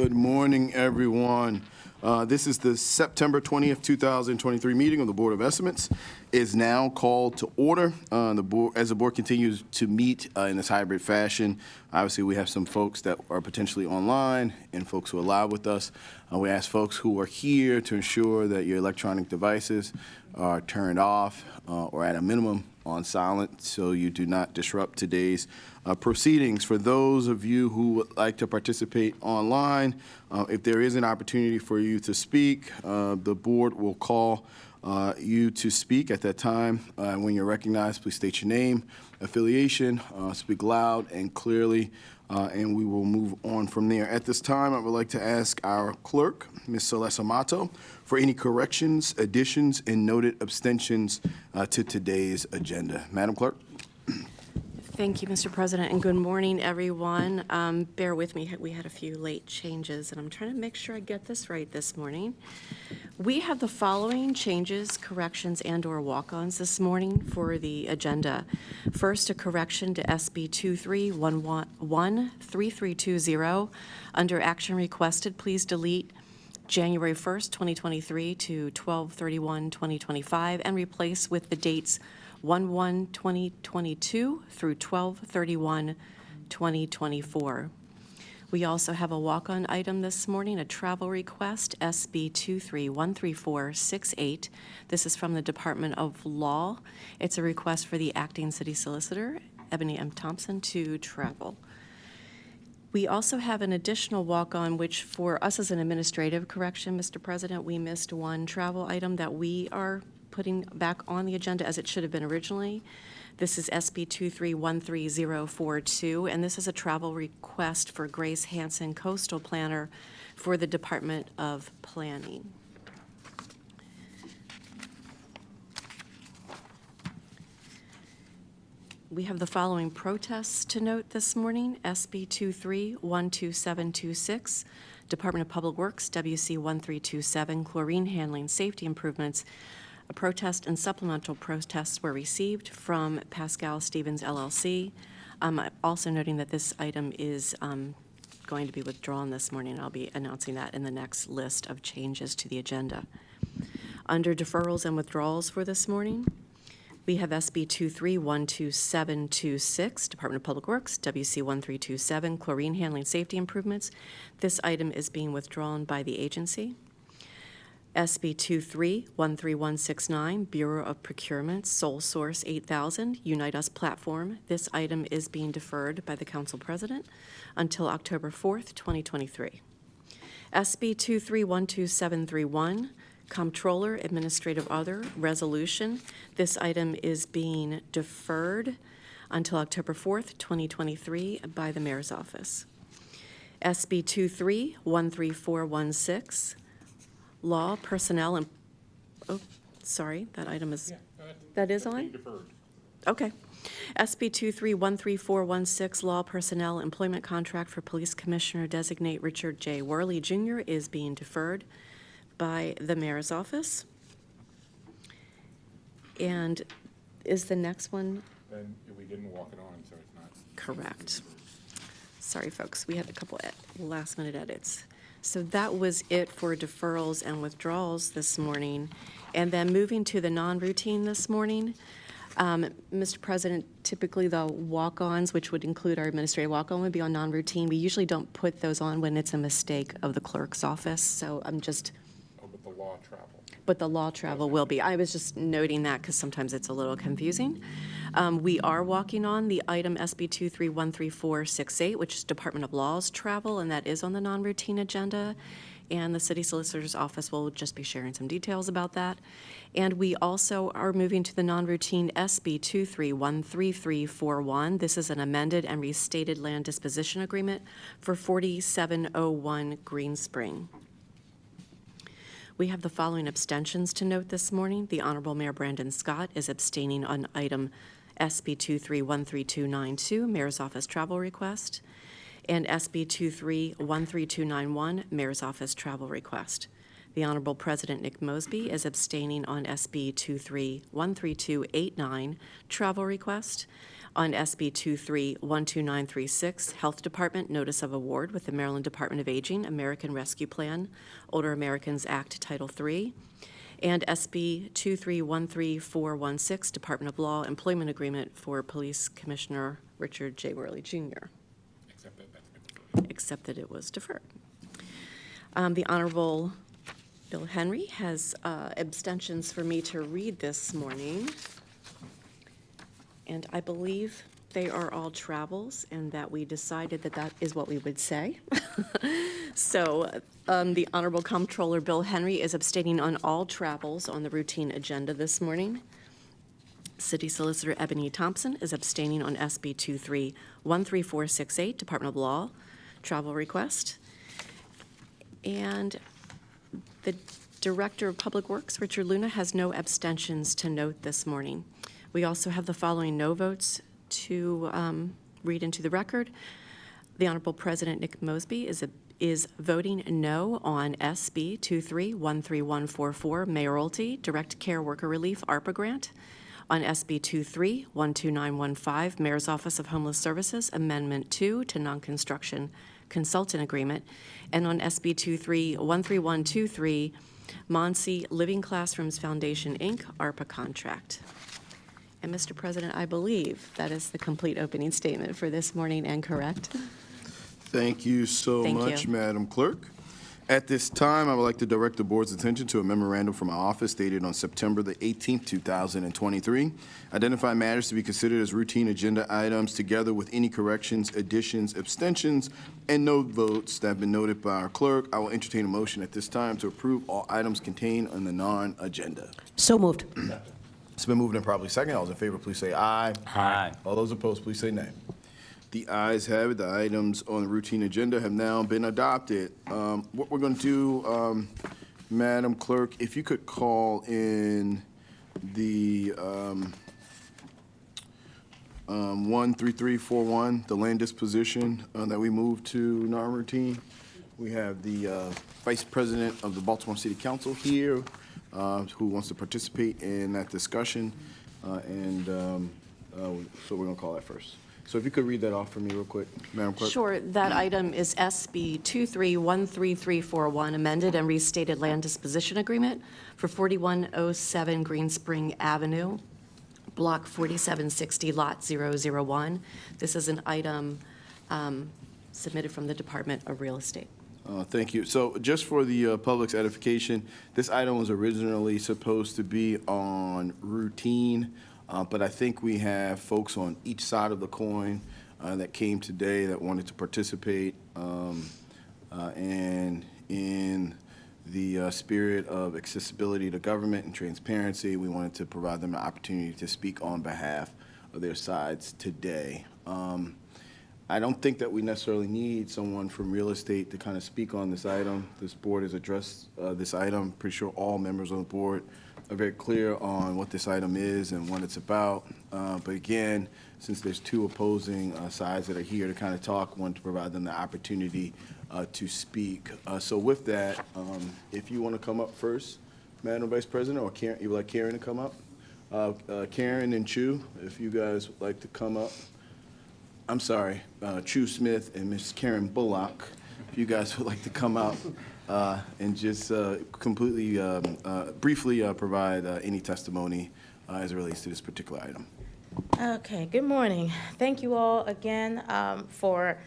Good morning, everyone. This is the September 20th, 2023 meeting of the Board of Estimates. Is now called to order. As the board continues to meet in this hybrid fashion, obviously we have some folks that are potentially online and folks who are live with us. We ask folks who are here to ensure that your electronic devices are turned off or at a minimum on silent so you do not disrupt today's proceedings. For those of you who would like to participate online, if there is an opportunity for you to speak, the board will call you to speak at that time. When you're recognized, please state your name, affiliation, speak loud and clearly, and we will move on from there. At this time, I would like to ask our clerk, Ms. Celeste Amato, for any corrections, additions, and noted abstentions to today's agenda. Madam Clerk. Thank you, Mr. President, and good morning, everyone. Bear with me, we had a few late changes, and I'm trying to make sure I get this right this morning. We have the following changes, corrections, and/or walk-ons this morning for the agenda. First, a correction to SB 23113320. Under action requested, please delete January 1st, 2023 to 12/31/2025 and replace with the dates 1/1/2022 through 12/31/2024. We also have a walk-on item this morning, a travel request, SB 23-13468. This is from the Department of Law. It's a request for the acting city solicitor, Ebony M. Thompson, to travel. We also have an additional walk-on, which for us as an administrative correction, Mr. President, we missed one travel item that we are putting back on the agenda as it should have been originally. This is SB 23-13042, and this is a travel request for Grace Hanson, Coastal Planner for the Department of Planning. We have the following protests to note this morning. SB 23-12726, Department of Public Works, WC 1327, chlorine handling safety improvements. A protest and supplemental protests were received from Pascal Stevens LLC. Also noting that this item is going to be withdrawn this morning. I'll be announcing that in the next list of changes to the agenda. Under deferrals and withdrawals for this morning, we have SB 23-12726, Department of Public Works, WC 1327, chlorine handling safety improvements. This item is being withdrawn by the agency. SB 23-13169, Bureau of Procurement, Sole Source 8000, Unite Us Platform. This item is being deferred by the Council President until October 4th, 2023. SB 23-12731, Comptroller, Administrative Other, Resolution. This item is being deferred until October 4th, 2023 by the Mayor's Office. SB 23-13416, Law, Personnel, and, oh, sorry, that item is, that is on? Deferred. Okay. SB 23-13416, Law, Personnel, Employment Contract for Police Commissioner Designate Richard J. Worley Jr. is being deferred by the Mayor's Office. And is the next one? And we didn't walk it on, so it's not. Correct. Sorry, folks, we had a couple last-minute edits. So that was it for deferrals and withdrawals this morning. And then moving to the non-routine this morning, Mr. President, typically the walk-ons, which would include our administrative walk-on, would be on non-routine. We usually don't put those on when it's a mistake of the clerk's office. So I'm just. Oh, but the law travel. But the law travel will be. I was just noting that because sometimes it's a little confusing. We are walking on the item SB 23-13468, which is Department of Law's travel, and that is on the non-routine agenda. And the City Solicitor's Office will just be sharing some details about that. And we also are moving to the non-routine SB 23-13341. This is an amended and restated land disposition agreement for 4701 Green Spring. We have the following abstentions to note this morning. The Honorable Mayor Brandon Scott is abstaining on item SB 23-13292, Mayor's Office travel request, and SB 23-13291, Mayor's Office travel request. The Honorable President Nick Mosby is abstaining on SB 23-13289, travel request. On SB 23-12936, Health Department Notice of Award with the Maryland Department of Aging, American Rescue Plan, Older Americans Act Title III. And SB 23-13416, Department of Law Employment Agreement for Police Commissioner Richard J. Worley Jr., Except that that's been deferred. except that it was deferred. The Honorable Bill Henry has abstentions for me to read this morning. And I believe they are all travels, and that we decided that that is what we would say. So the Honorable Comptroller Bill Henry is abstaining on all travels on the routine agenda this morning. City Solicitor Ebony Thompson is abstaining on SB 23-13468, Department of Law, travel request. And the Director of Public Works, Richard Luna, has no abstentions to note this morning. We also have the following no votes to read into the record. The Honorable President Nick Mosby is voting no on SB 23-13144, Mayoralty Direct Care Worker Relief ARPA Grant. On SB 23-12915, Mayor's Office of Homeless Services, Amendment 2 to Non-Construction Consultant Agreement. And on SB 23-13123, Monsey Living Classrooms Foundation, Inc., ARPA contract. And Mr. President, I believe that is the complete opening statement for this morning and correct. Thank you so Thank much, you. Madam Clerk. At this time, I would like to direct the board's attention to a memorandum from our office dated on September the 18th, 2023. Identify matters to be considered as routine agenda items together with any corrections, additions, abstentions, and no votes that have been noted by our clerk. I will entertain a motion at this time to approve all items contained on the non-agenda. So moved. It's been moved and probably second. All those in favor, please say aye. Aye. All those opposed, please say nay. The ayes have it. The items on the routine agenda have now been adopted. What we're going to do, Madam Clerk, if you could call in the 13341, the land disposition that we moved to non-routine. We have the Vice President of the Baltimore City Council here who wants to participate in that discussion. So we're going to call that first. So if you could read that off for me real quick, Madam Clerk. Sure. That item is SB 23-13341, amended and restated land disposition agreement for 4107 Green Spring Avenue, Block 4760, Lot 001. This is an item submitted from the Department of Real Estate. Thank you. So just for the public's edification, this item was originally supposed to be on routine, but I think we have folks on each side of the coin that came today that wanted to participate. And in the spirit of accessibility to government and transparency, we wanted to provide them an opportunity to speak on behalf of their sides today. I don't think that we necessarily need someone from real estate to kind of speak on this item. This board has addressed this item. Pretty sure all members on the board are very clear on what this item is and what it's about. But again, since there's two opposing sides that are here to kind of talk, I want to provide them the opportunity to speak. So with that, if you want to come up first, Madam Vice President, or Karen, you would like Karen to come up? Karen and Chu, if you guys would like to come up. I'm sorry, Chu Smith and Miss Karen Bullock, if you guys would like to come out and just completely, briefly provide any testimony as it relates to this particular item. Okay, good morning. Thank you all again for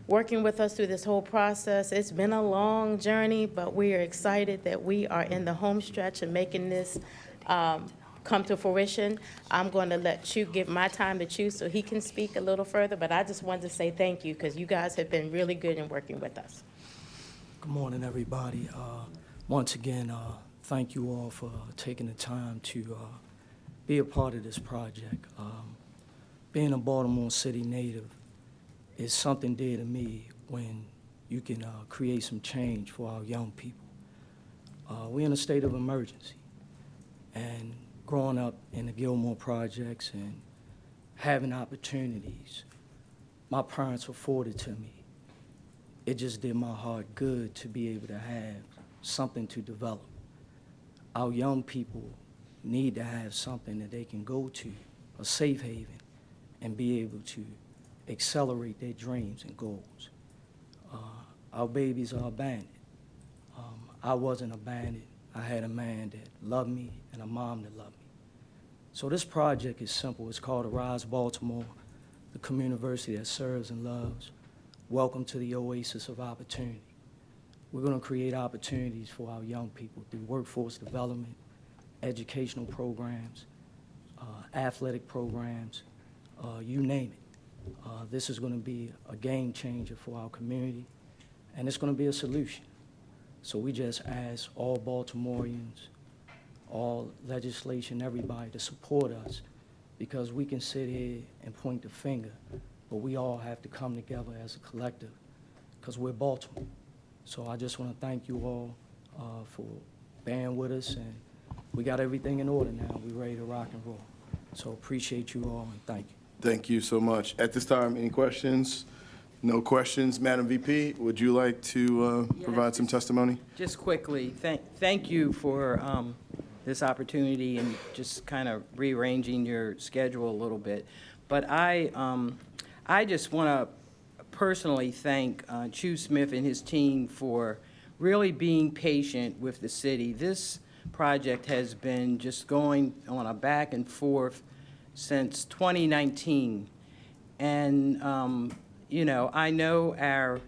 working with us through this whole process. It's been a long journey, but we are excited that we are in the home stretch and making this come to fruition. I'm going to let Chu give my time to Chu so he can speak a little further, but I just wanted to say thank you because you guys have been really good in working with us. Good morning, everybody. Once again, thank you all for taking the time to be a part of this project. Being a Baltimore City native is something dear to me when you can create some change for our young people. We're in a state of emergency, and growing up in the Gilmore projects and having opportunities my parents afforded to me, it just did my heart good to be able to have something to develop. Our young people need to have something that they can go to, a safe haven, and be able to accelerate their dreams and goals. Our babies are abandoned. I wasn't abandoned. I had a man that loved me and a mom that loved me. So this project is simple. It's called Arise Baltimore, the community that serves and loves. Welcome to the oasis of opportunity. We're going to create opportunities for our young people through workforce development, educational programs, athletic programs, you name it. This is going to be a game changer for our community, and it's going to be a solution. So we just ask all Baltimoreans, all legislation, everybody to support us, because we can sit here and point the finger, but we all have to come together as a collective, because we're Baltimore. So I just want to thank you all for bearing with us, and we got everything in order now. We're ready to rock and roll. So appreciate you all, and thank you. Thank you so much. At this time, any questions? No questions. Madam VP, would you like to provide some testimony? Just quickly, thank you for this opportunity and just kind of rearranging your schedule a little bit. But I just want to personally thank Chu Smith and his team for really being patient with the city. This project has been just going on a back and forth since 2019. And, you know, I know our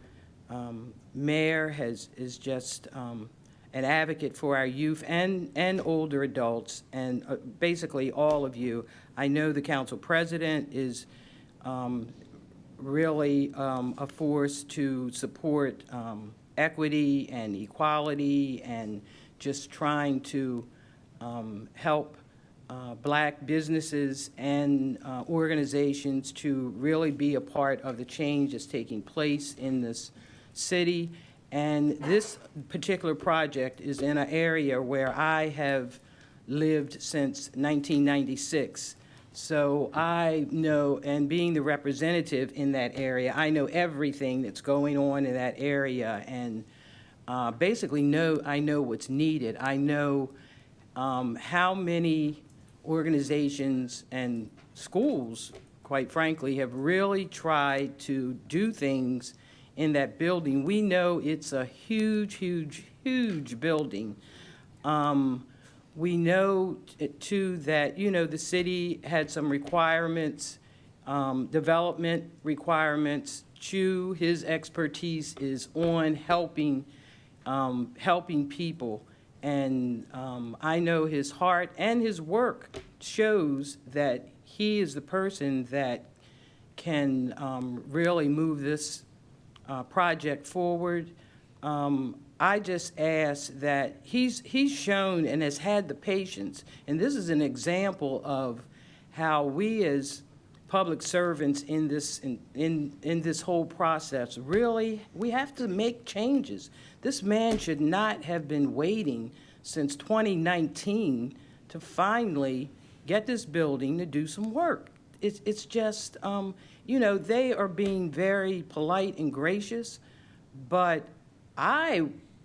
mayor is just an advocate for our youth and older adults, and basically all of you. I know the council president is really a force to support equity and equality and just trying to help Black businesses and organizations to really be a part of the change that's taking place in this city. And this particular project is in an area where I have lived since 1996. So I know, and being the representative in that area, I know everything that's going on in that area, and basically I know what's needed. I know how many organizations and schools, quite frankly, have really tried to do things in that building. We know it's a huge, huge, huge building. We know, too, that, you know, the city had some requirements, development requirements. Chu, his expertise is on helping people. And I know his heart and his work shows that he is the person that can really move this project forward. I just ask that he's shown and has had the patience, and this is an example of how we as public servants in this whole process, really, we have to make changes. This man should not have been waiting since 2019 to finally get this building to do some work. It's just, you know, they are being very polite and gracious, but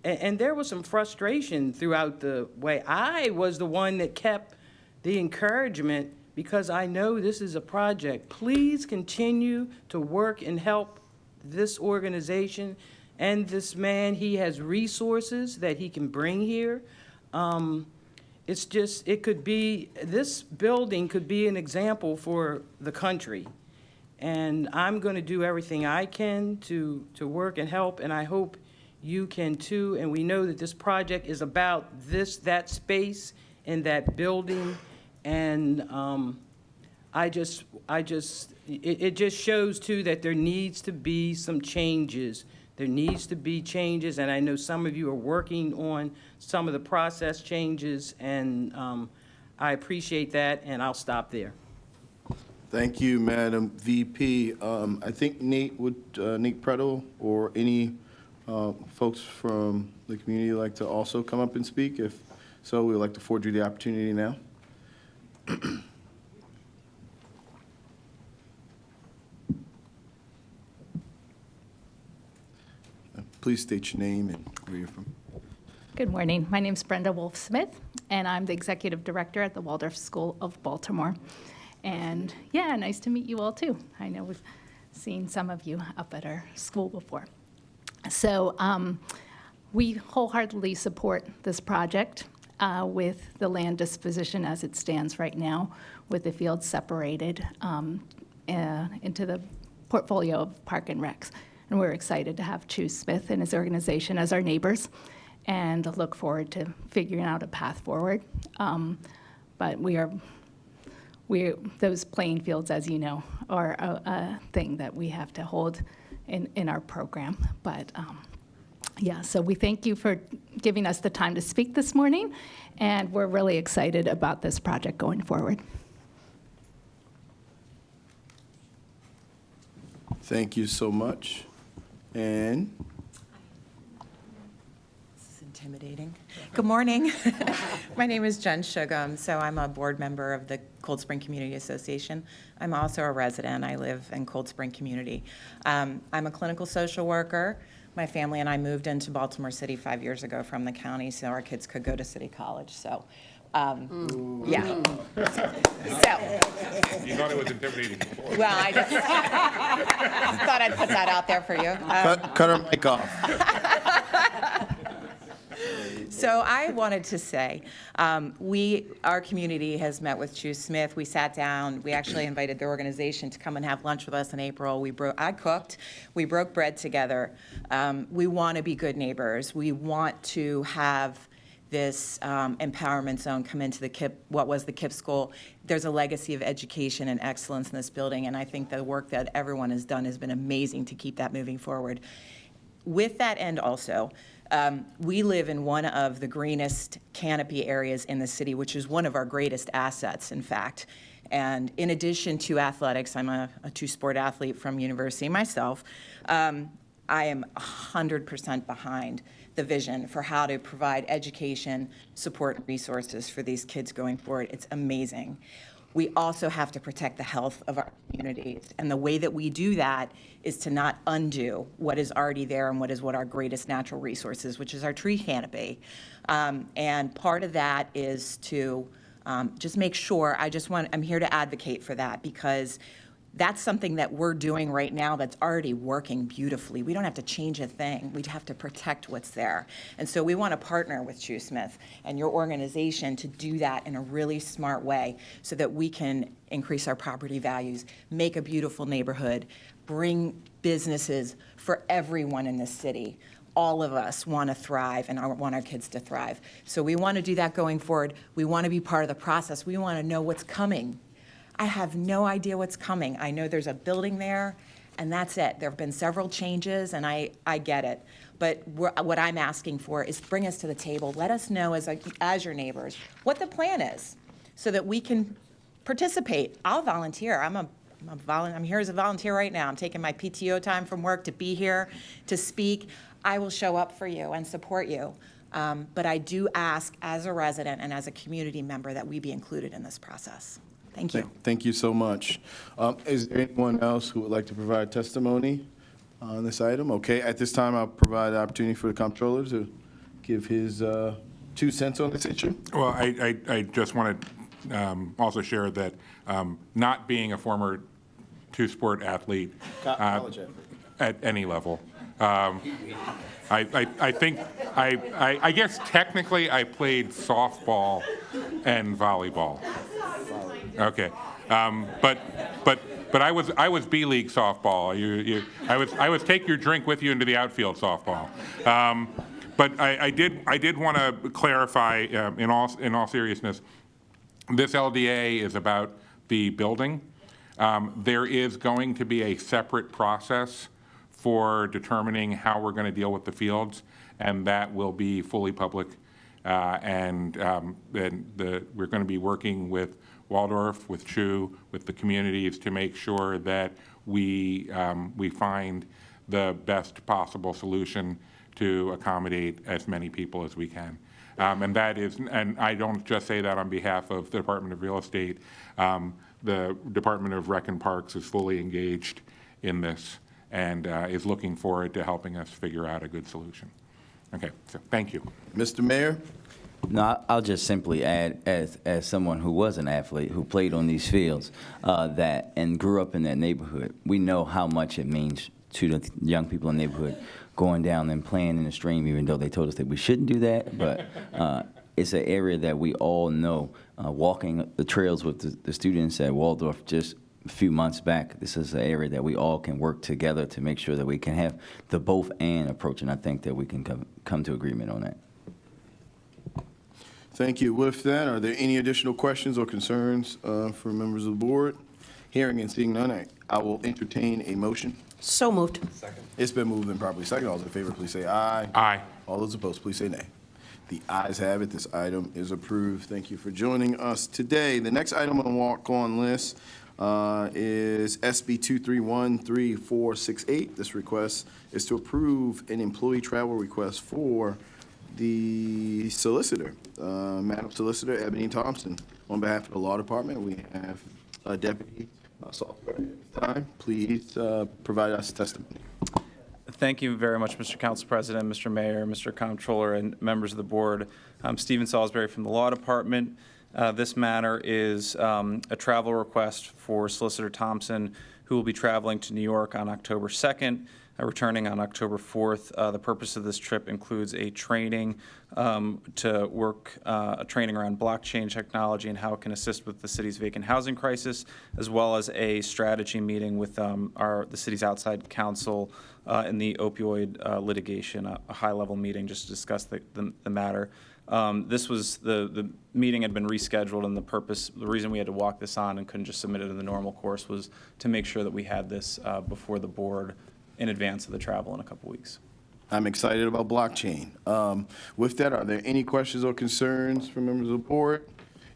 and there was some frustration throughout the way. I was the one that kept the encouragement, because I know this is a project. Please continue to work and help this organization and this man. He has resources that he can bring here. It's just, this building could be an example for the country. And I'm going to do everything I can to work and help, and I hope you can too. And we know that this project is about that space in that building. And it just shows too that there needs to be some changes. There needs to be changes, and I know some of you are working on some of the process changes, and I appreciate that, and I'll stop there. Thank you, Madam VP. I think Nate Prettle or any folks from the community like to also come up and speak. If so, we would like to afford you the opportunity now. Please state your name and where you're from. Good morning. My name is Brenda Wolf-Smith, and I'm the Executive Director at the Waldorf School of Baltimore. And yeah, nice to meet you all too. I know we've seen some of you up at our school before. So we wholeheartedly support this project with the land disposition as it stands right now, with the fields separated into the portfolio of Park and Recs. And we're excited to have Chu Smith and his organization as our neighbors and look forward to figuring out a path forward. But those playing fields, as you know, are a thing that we have to hold in our program. But yeah, so we thank you for giving us the time to speak this morning, and we're really excited about this project going forward. Thank you so much. And This is intimidating. Good morning. My name is Jen Shugum, so I'm a board member of the Cold Spring Community Association. I'm also a resident. I live in Cold Spring community. I'm a clinical social worker. My family and I moved into Baltimore City 5 years ago from the county so our kids could go to City College. So, yeah. So, You thought it was intimidating before. well, I just thought I'd put that out there for you. cut her mic off. So I wanted to say, our community has met with Chu Smith. We sat down. We actually invited their organization to come and have lunch with us in April. I cooked. We broke bread together. We want to be good neighbors. We want to have this empowerment zone come into what was the KIPP school. There's a legacy of education and excellence in this building, and I think the work that everyone has done has been amazing to keep that moving forward. With that end also, we live in one of the greenest canopy areas in the city, which is one of our greatest assets, in fact. And in addition to athletics, I'm a two-sport athlete from university myself. I am 100% behind the vision for how to provide education, support, and resources for these kids going forward. It's amazing. We also have to protect the health of our communities. And the way that we do that is to not undo what is already there and what our greatest natural resource is, which is our tree canopy. And part of that is to just make sure, I'm here to advocate for that because that's something that we're doing right now that's already working beautifully. We don't have to change a thing. We have to protect what's there. And so we want to partner with Chu Smith and your organization to do that in a really smart way so that we can increase our property values, make a beautiful neighborhood, bring businesses for everyone in this city. All of us want to thrive and want our kids to thrive. So we want to do that going forward. We want to be part of the process. We want to know what's coming. I have no idea what's coming. I know there's a building there, and that's it. There have been several changes, and I get it. But what I'm asking for is bring us to the table. Let us know as your neighbors what the plan is so that we can participate. I'll volunteer. I'm here as a volunteer right now. I'm taking my PTO time from work to be here to speak. I will show up for you and support you. But I do ask as a resident and as a community member that we be included in this process. Thank you. Thank you so much. Is there anyone else who would like to provide testimony on this item? Okay, at this time, I'll provide the opportunity for the comptroller to give his 2 cents on this issue. Well, I just want to also share that not being a former two-sport athlete College athlete. at any level, I think, I guess technically I played softball and volleyball. Okay, but I was B League softball. I was take your drink with you into the outfield softball. But I did want to clarify in all seriousness, this LDA is about the building. There is going to be a separate process for determining how we're going to deal with the fields, and that will be fully public. And we're going to be working with Waldorf, with Chu, with the communities to make sure that we find the best possible solution to accommodate as many people as we can. And I don't just say that on behalf of the Department of Real Estate. The Department of Rec and Parks is fully engaged in this and is looking forward to helping us figure out a good solution. Okay, so thank you. Mr. Mayor? No, I'll just simply add, as someone who was an athlete, who played on these fields, that and grew up in that neighborhood, we know how much it means to the young people in the neighborhood going down and playing in the stream, even though they told us that we shouldn't do that. But it's an area that we all know. Walking the trails with the students at Waldorf just a few months back, this is an area that we all can work together to make sure that we can have the both and approach, and I think that we can come to agreement on that. Thank you. With that, are there any additional questions or concerns for members of the board? Hearing and seeing none, I will entertain a motion. So moved. It's been moved and properly seconded. All those in favor, please say aye. Aye. All those opposed, please say nay. The ayes have it. This item is approved. Thank you for joining us today. The next item on the walk-on list is SB 2313468. This request is to approve an employee travel request for the solicitor, Madam Solicitor Ebony Thompson. On behalf of the Law Department, we have Deputy Software at this time. Please provide us testimony. Thank you very much, Mr. Council President, Mr. Mayor, Mr. Comptroller, and members of the board. I'm Stephen Salisbury from the Law Department. This matter is a travel request for Solicitor Thompson, who will be traveling to New York on October 2nd, returning on October 4th. The purpose of this trip includes a training to work, a training around blockchain technology and how it can assist with the city's vacant housing crisis, as well as a strategy meeting with the city's outside counsel in the opioid litigation, a high-level meeting just to discuss the matter. The meeting had been rescheduled, and the reason we had to walk this on and couldn't just submit it in the normal course was to make sure that we had this before the board in advance of the travel in a couple weeks. I'm excited about blockchain. With that, are there any questions or concerns from members of the board?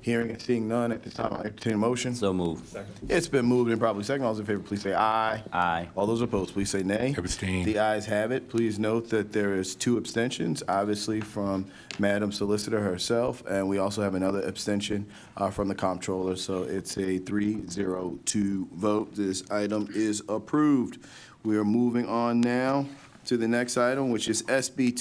Hearing and seeing none, at this time, I entertain a motion. So moved. It's been moved and probably second. All those in favor, please say aye. Aye. All those opposed, please say nay. Abstain. The ayes have it. Please note that there is 2 abstentions, obviously from Madam Solicitor herself, and we also have another abstention from the Comptroller, so it's a 3-0-2 vote. This item is approved. We are moving on now to the next item, which is SB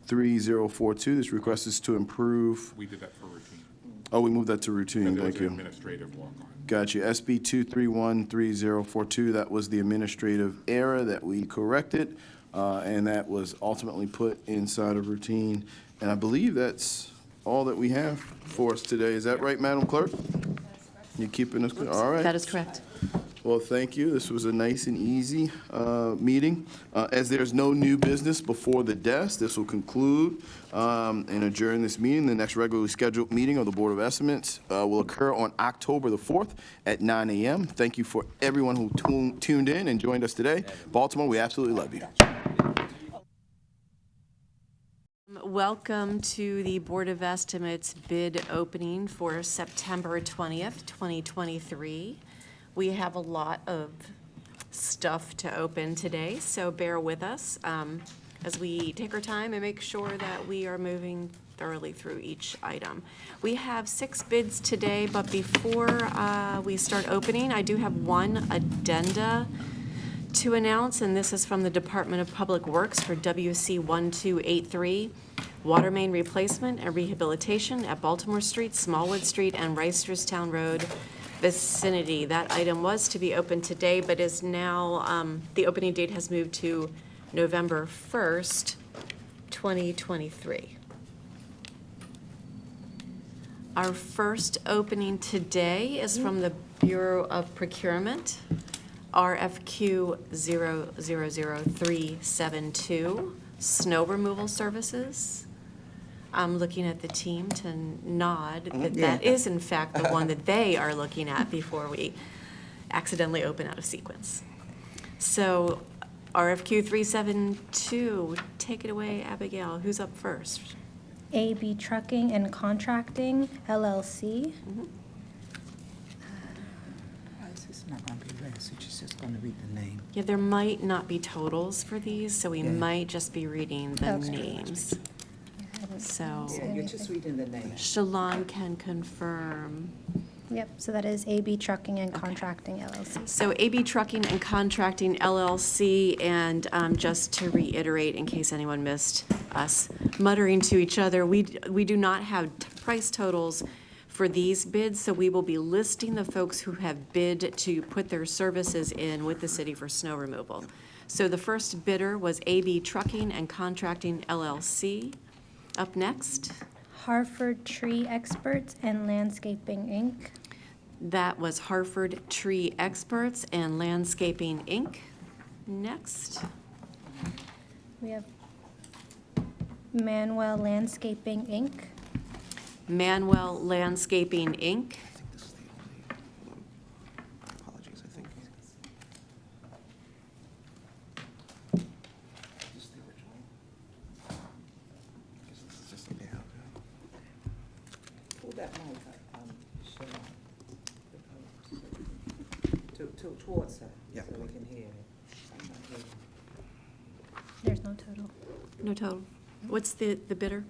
2313042. This request is to improve. We did that for routine. Oh, we moved that to routine. There was Thank an you. administrative walk-on. Got you. SB 2313042, that was the administrative error that we corrected, and that was ultimately put inside of routine. And I believe that's all that we have for us today. Is that right, Madam Clerk? You keeping us, all right? That is correct. Well, thank you. This was a nice and easy meeting. As there's no new business before the desk, this will conclude and adjourn this meeting. The next regularly scheduled meeting of the Board of Estimates will occur on October the 4th at 9 a.m. Thank you for everyone who tuned in and joined us today. Baltimore, we absolutely love you. Welcome to the Board of Estimates bid opening for September 20th, 2023. We have a lot of stuff to open today, so bear with us as we take our time and make sure that we are moving thoroughly through each item. We have 6 bids today, but before we start opening, I do have one addenda to announce, and this is from the Department of Public Works for WC 1283, water main replacement and rehabilitation at Baltimore Street, Smallwood Street, and Reisterstown Road vicinity. That item was to be open today, but is now, the opening date has moved to November 1st, 2023. Our first opening today is from the Bureau of Procurement, RFQ 000372, snow removal services. I'm looking at the team to nod that that is in fact the one that they are looking at before we accidentally open out of sequence. So RFQ 372, take it away, Abigail. Who's up first? AB Trucking and Contracting, LLC. It's not going to be less, it's just going to read the name. Yeah, there might not be totals for these, so we might just be reading the Okay. names. So Yeah, you're just reading the name. Shalon can confirm. Yep, so that is AB Trucking and Contracting, LLC. So AB Trucking and Contracting LLC, and just to reiterate, in case anyone missed us muttering to each other, we do not have price totals for these bids, so we will be listing the folks who have bid to put their services in with the city for snow removal. So the first bidder was AB Trucking and Contracting LLC. Up next, Harford Tree Experts and Landscaping, Inc. that was Harford Tree Experts and Landscaping, Inc. Next, We have Manuel Landscaping, Inc. Manuel Landscaping, Inc. Apologies, I think. Is this the original? I guess this is just the layout. Pull that mic towards her, Yeah. so we can hear it. I'm not hearing. There's no total. No total. What's the bidder?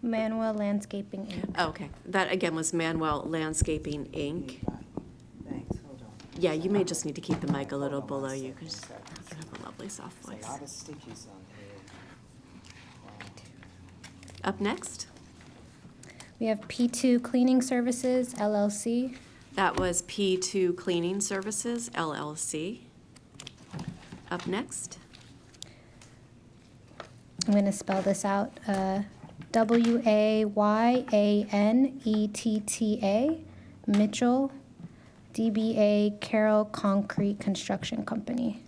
Manuel Landscaping, Inc. Oh, okay. That, again, was Manuel Landscaping, Inc. Right. Thanks, hold on. Yeah, you may just need to keep the mic a little below you, because you have a lovely soft There's voice. a lot of stickies on here. Up next, We have P2 Cleaning Services, LLC. that was P2 Cleaning Services, LLC. Up next, I'm going to spell this out. WAYANETTA, Mitchell, DBA Carroll Concrete Construction Company.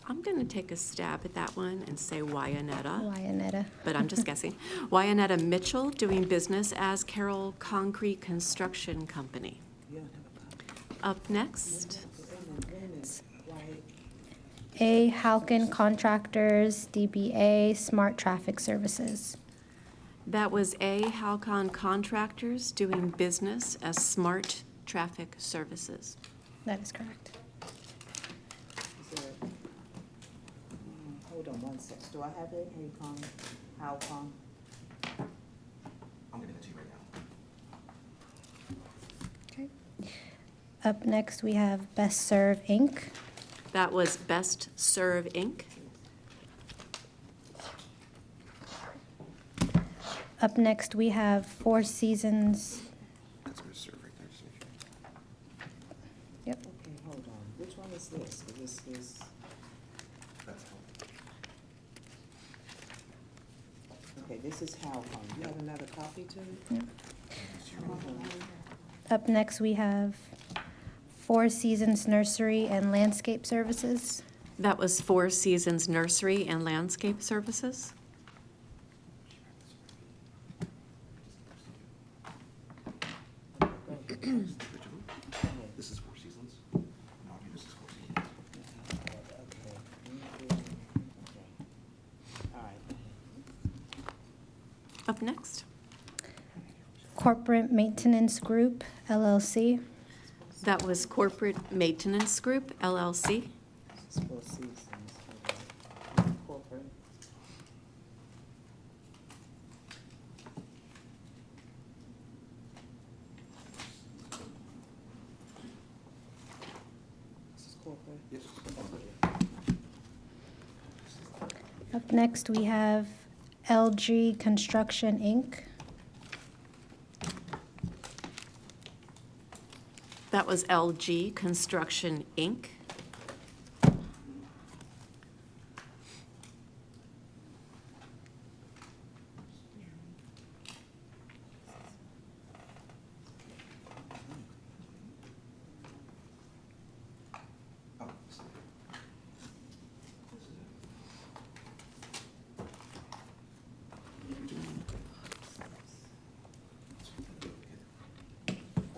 I'm going to take a stab at that one and say Wyanetta, Wyanetta. but I'm just guessing. Wyanetta Mitchell, doing business as Carroll Concrete Construction Company. Up next, A. Halkin Contractors, DBA Smart Traffic Services. that was A. Halcon Contractors, doing business as Smart Traffic Services. That is correct. Is there, hold on one sec. Do I have it? How come? I'm gonna give it to you right now. Okay. Up next, we have Best Serve, Inc. That was Best Serve, Inc. Up next, we have Four Seasons. That's gonna serve right there. Yep. Okay, hold on. Which one is this? This is, That's how. okay, this is how come. You have another copy to it? Up next, we have Four Seasons Nursery and Landscape Services. That was Four Seasons Nursery and Landscape Services. This is Four Seasons. This is Four Seasons. Okay. All right. Up next, Corporate Maintenance Group, LLC. that was Corporate Maintenance Group, LLC. This is Four Seasons. Okay. Corporate. This is corporate? Yes. Up next, we have LG Construction, Inc. That was LG Construction, Inc.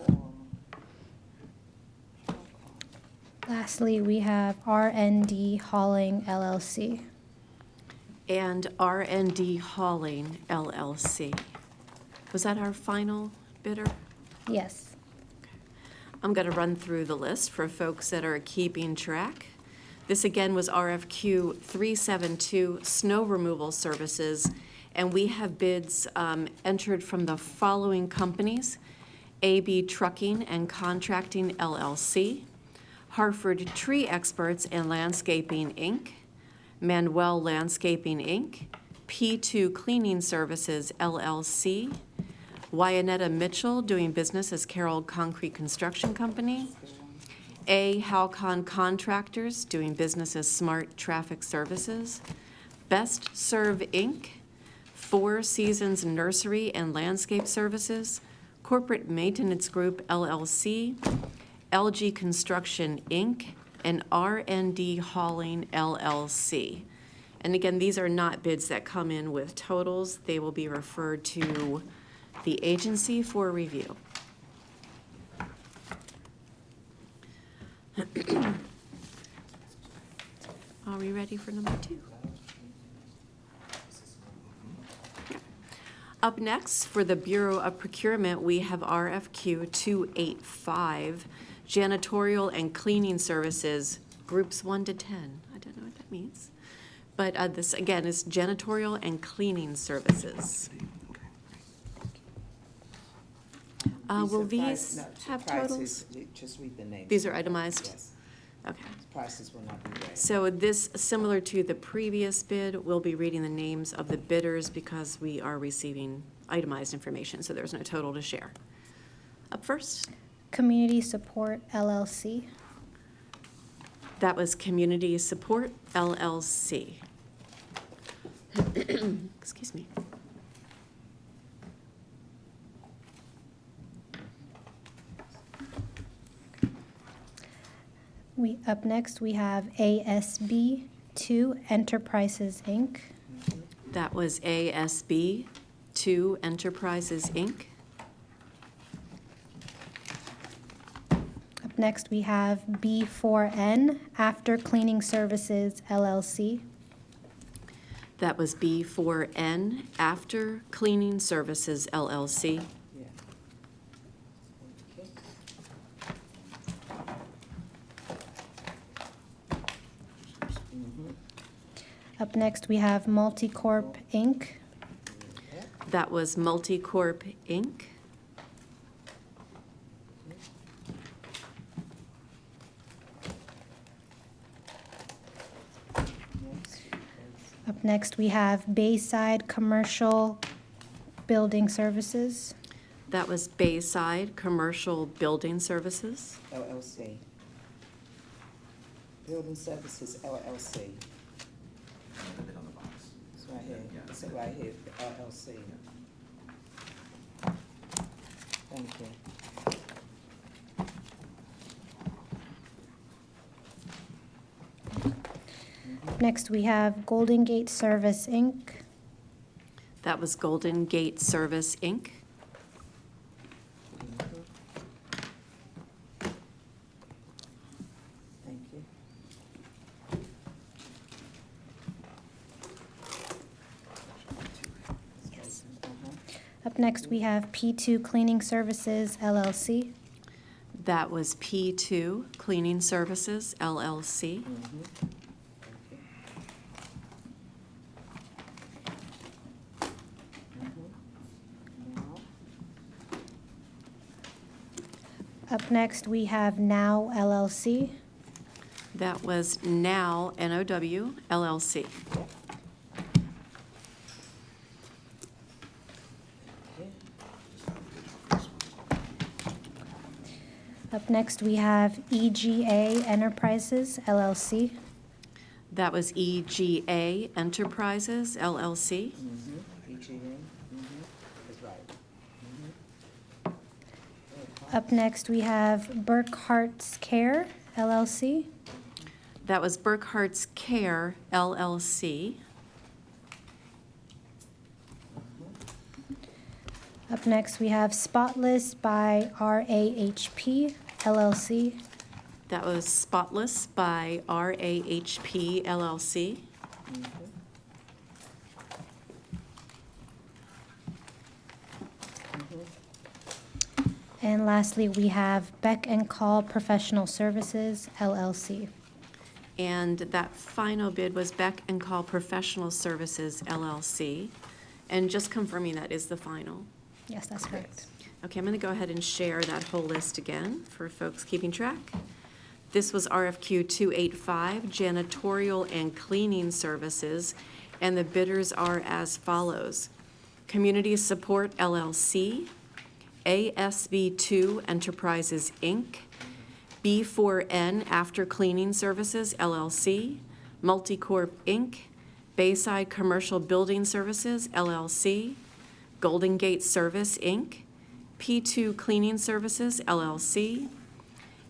Oh, Lastly, we have R&D Hauling, LLC. And R&D Hauling, LLC. Was that our final bidder? Yes. I'm going to run through the list for folks that are keeping track. This again was RFQ 372, snow removal services, and we have bids entered from the following companies: AB Trucking and Contracting LLC, Harford Tree Experts and Landscaping, Inc., Manuel Landscaping, Inc., P2 Cleaning Services LLC, Wyanetta Mitchell, doing business as Carroll Concrete Construction Company, A. Halcon Contractors, doing business as Smart Traffic Services, Best Serve, Inc., Four Seasons Nursery and Landscape Services, Corporate Maintenance Group LLC, LG Construction, Inc., and R&D Hauling LLC. And again, these are not bids that come in with totals. They will be referred to the agency for review. Are we ready for number 2? Up next, for the Bureau of Procurement, we have RFQ 285, Janitorial and Cleaning Services, Groups 1 to 10. I don't know what that means. But this, again, is Janitorial and Cleaning Services. Will these have totals? Just read the names. These are itemized? Yes. Okay. Prices will not be read. So this, similar to the previous bid, we'll be reading the names of the bidders because we are receiving itemized information, so there's no total to share. Up first, Community Support LLC. that was Community Support LLC. Excuse me. Up next, we have ASB 2 Enterprises, Inc. That was ASB 2 Enterprises, Inc. Up next, we have B4N After Cleaning Services, LLC. That was B4N After Cleaning Services, LLC. Yeah. Okay. Up next, we have Multicorp, Inc. That was Multicorp, Inc. Up next, we have Bayside Commercial Building Services. That was Bayside Commercial Building Services. LLC. Building Services LLC. It's right here. It's right here, LLC. Thank you. Next, we have Golden Gate Service, Inc. That was Golden Gate Service, Inc. Thank you. Yes. Up next, we have P2 Cleaning Services, LLC. That was P2 Cleaning Services, LLC. Up next, we have Now, LLC. That was Now, N-O-W, LLC. Up next, we have EGA Enterprises, LLC. That was EGA Enterprises, LLC. EGA, that's right. Up next, we have Burkhart's Care, LLC. That was Burkhart's Care, LLC. Up next, we have Spotless by RAHP, LLC. That was Spotless by RAHP, LLC. And lastly, we have Beck and Call Professional Services, LLC. And that final bid was Beck and Call Professional Services, LLC. And just confirming that is the final. Yes, that's correct. Okay, I'm going to go ahead and share that whole list again for folks keeping track. This was RFQ 285, Janitorial and Cleaning Services, and the bidders are as follows: Community Support LLC, ASB2 Enterprises, Inc., B4N After Cleaning Services LLC, Multicorp, Inc., Bayside Commercial Building Services LLC, Golden Gate Service, Inc., P2 Cleaning Services LLC,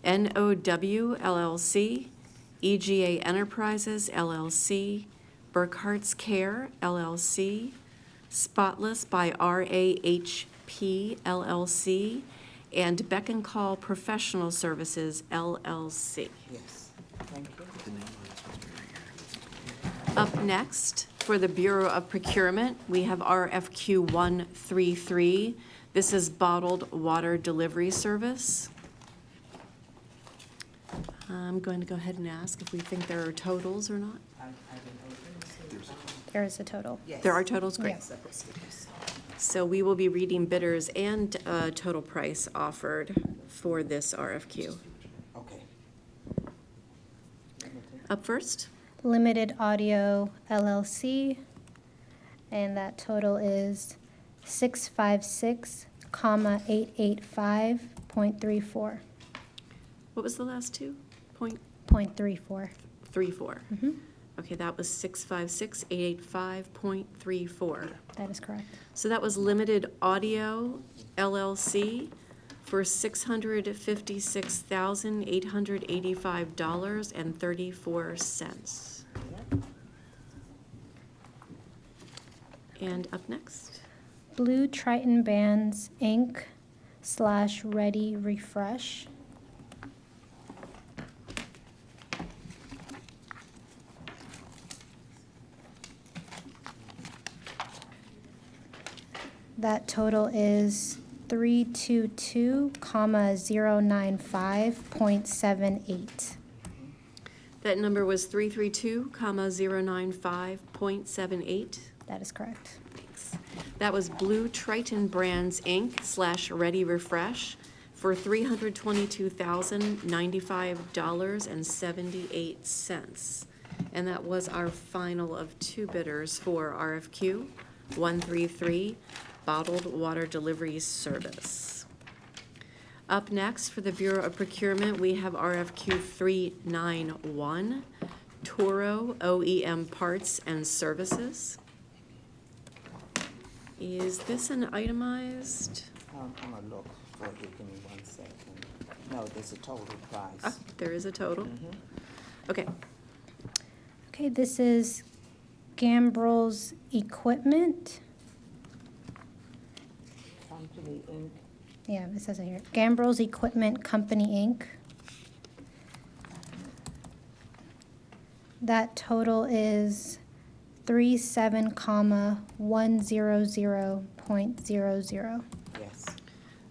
NOW LLC, EGA Enterprises LLC, Burkhart's Care LLC, Spotless by RAHP LLC, and Beck and Call Professional Services LLC. Yes, thank you. Up next, for the Bureau of Procurement, we have RFQ 133. This is bottled water delivery service. I'm going to go ahead and ask if we think there are totals or not. There is a total. There are totals? Great. Yes. So we will be reading bidders and total price offered for this RFQ. Okay. Up first, Limited Audio LLC, and that total is 656,885.34. what was the last two? Point 0.34. 34. Okay, that was 656,885.34. That is correct. So that was Limited Audio LLC for $656,885.34. And up next, Blue Triton Bands, Inc. / Ready Refresh. That total is 322,095.78. that number was 332,095.78. That is correct. Thanks. That was Blue Triton Brands, Inc. / Ready Refresh for $322,095.78. And that was our final of two bidders for RFQ 133, Bottled Water Delivery Service. Up next, for the Bureau of Procurement, we have RFQ 391, Toro OEM Parts and Services. Is this an itemized? I'm gonna look for it, give me 1 second. No, there's a total Ah, price. there is a total. Okay, Okay, this is Gambrel's Equipment. Company Inc. Yeah, it says it here. Gambrel's Equipment Company, Inc. That total is 37,100.00. Yes,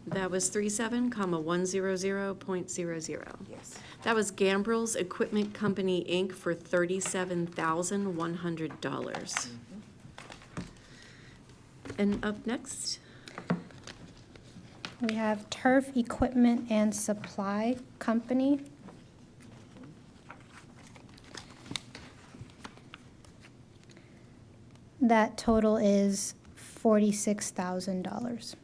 that was 37,100.00. yes. That was Gambrel's Equipment Company, Inc. for $37,100. And up next, We have Turf Equipment and Supply Company. That total is $46,000.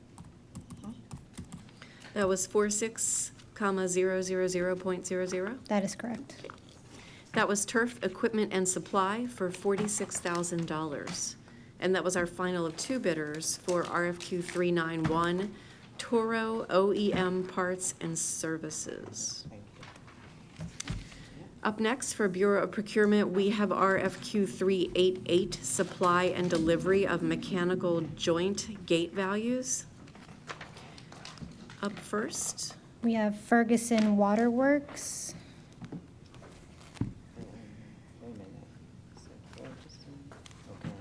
that was 46,000.00. That is correct. That was Turf Equipment and Supply for $46,000. And that was our final of two bidders for RFQ 391, Toro OEM Parts and Services. Thank you. Up next, for Bureau of Procurement, we have RFQ 388, Supply and Delivery of Mechanical Joint Gate Values. Up first, We have Ferguson Waterworks. Wait a minute. Is it Ferguson? Okay.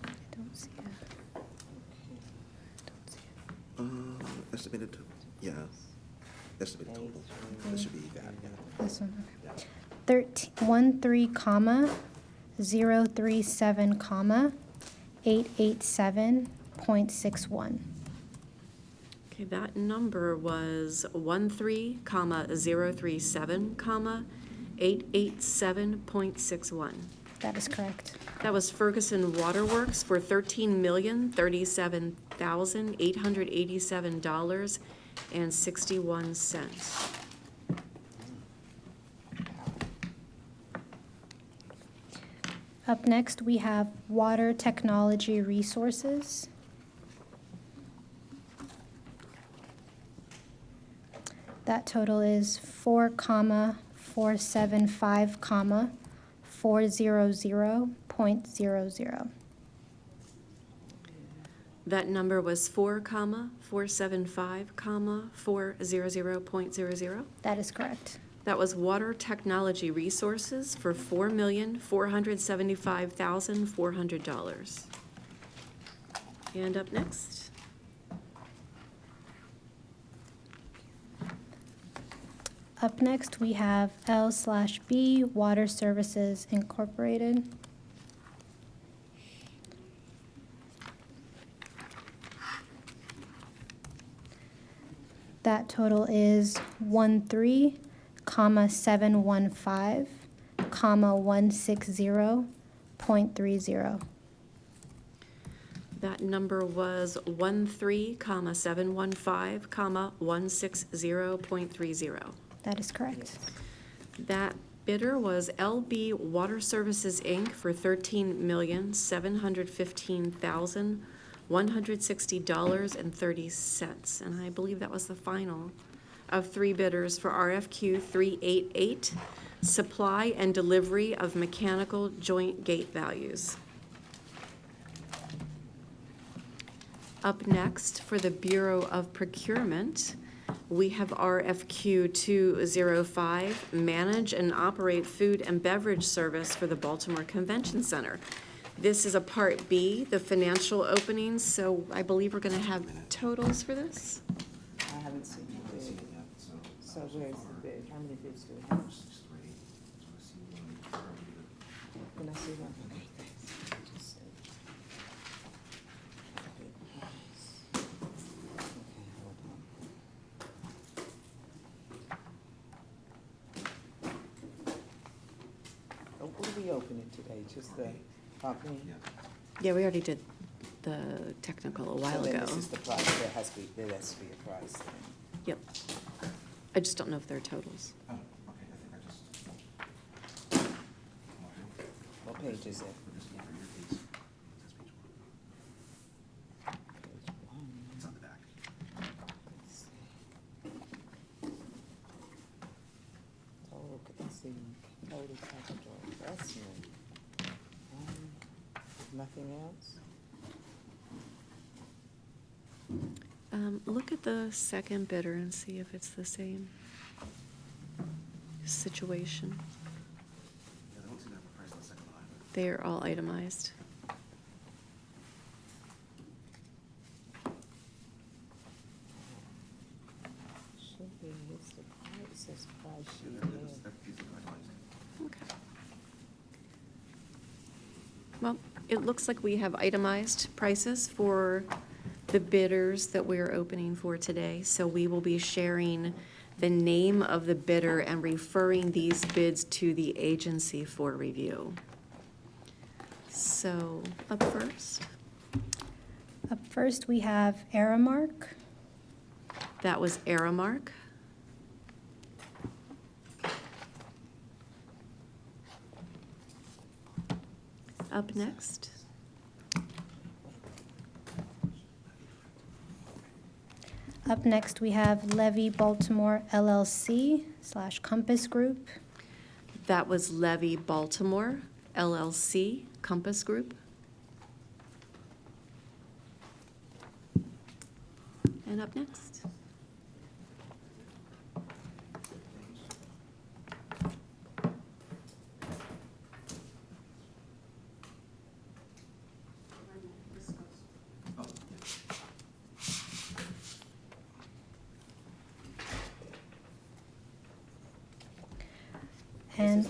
I don't see it. Estimated, yeah, estimated total. That should be that, yeah. This one, okay. 13, 037, 887.61. okay, Okay, that number was 13,037,887.61. That is correct. That was Ferguson Waterworks for $13,037,887.61. Up next, we have Water Technology Resources. That total is 4,475,400.00. That number was 4,475,400.00. That is correct. That was Water Technology Resources for $4,475,400. And up next, we have L/B Water Services Incorporated. That total is 13,715,160.30. that number was 13,715,160.30. That is correct. That bidder was LB Water Services, Inc. for $13,715,160.30. And I believe that was the final of three bidders for RFQ 388, supply and delivery of mechanical joint gate values. Up next, for the Bureau of Procurement, we have RFQ 205, manage and operate food and beverage service for the Baltimore Convention Center. This is a Part B, the financial openings, so I believe we're going to have totals for this. I haven't seen the bid. So where's the bid? How many bids do we have? Can I see one? Okay, thanks. Just stay. Okay, hold on. Oh, what are we opening today? Just the company? Yeah, we already did the technical a while So then ago. this is the price, there has to be a price then. Yep. I just don't know if they're totals. What page is it? Page one. It's on the back. Let's see. Total, let's see, total package or investment. Nothing else? Look at the second bidder and see if it's the same situation. They are all itemized. Should be, it's the price, it says price sheet there. Okay. Well, it looks like we have itemized prices for the bidders that we're opening for today. So we will be sharing the name of the bidder and referring these bids to the agency for review. So up first, we have Aramark. that was Aramark. Up next, we have Levy Baltimore LLC / Compass Group. that was Levy Baltimore LLC, Compass Group. And up next, And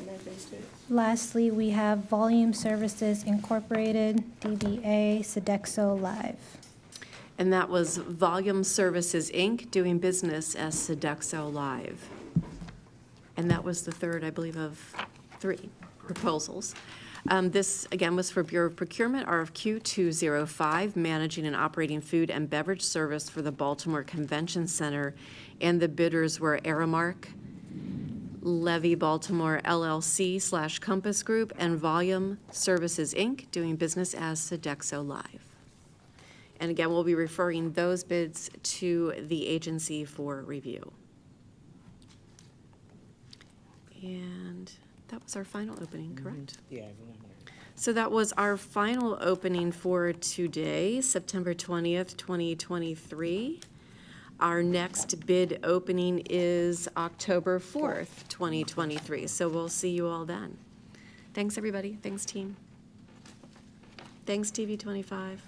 lastly, we have Volume Services Incorporated, DBA Sodexo Live. And that was Volume Services, Inc., doing business as Sodexo Live. And that was the third, I believe, of 3 proposals. This, again, was for Bureau of Procurement, RFQ 205, managing and operating food and beverage service for the Baltimore Convention Center. And the bidders were Aramark, Levy Baltimore LLC / Compass Group, and Volume Services, Inc., doing business as Sodexo Live. And again, we'll be referring those bids to the agency for review. And that was our final opening, correct? Yeah, everyone heard. So that was our final opening for today, September 20th, 2023. Our next bid opening is October 4th, 2023. So we'll see you all then. Thanks, everybody. Thanks, team. Thanks, TV 25.